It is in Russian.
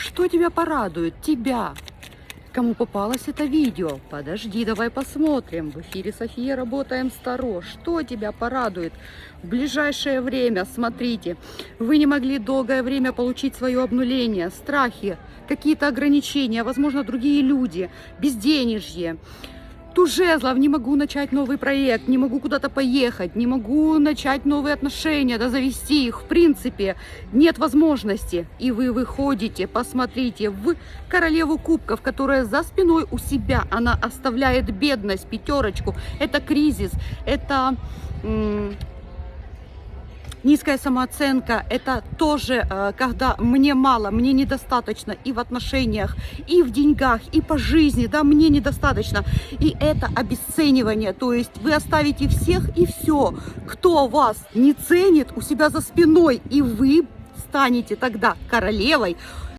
Что тебя порадует? Тебя. Кому попалось это видео? Подожди, давай посмотрим. В эфире София, работаем старо. Что тебя порадует в ближайшее время? Смотрите, вы не могли долгое время получить свое обнуление, страхи, какие-то ограничения, возможно, другие люди, безденежье. Туз жезлов, не могу начать новый проект, не могу куда-то поехать, не могу начать новые отношения, да завести их, в принципе, нет возможности. И вы выходите, посмотрите, в королеву кубков, которая за спиной у себя, она оставляет бедность, пятерочку, это кризис, это низкая самооценка, это тоже, когда мне мало, мне недостаточно и в отношениях, и в деньгах, и по жизни, да, мне недостаточно. И это обесценивание, то есть вы оставите всех и все, кто вас не ценит у себя за спиной, и вы станете тогда королевой.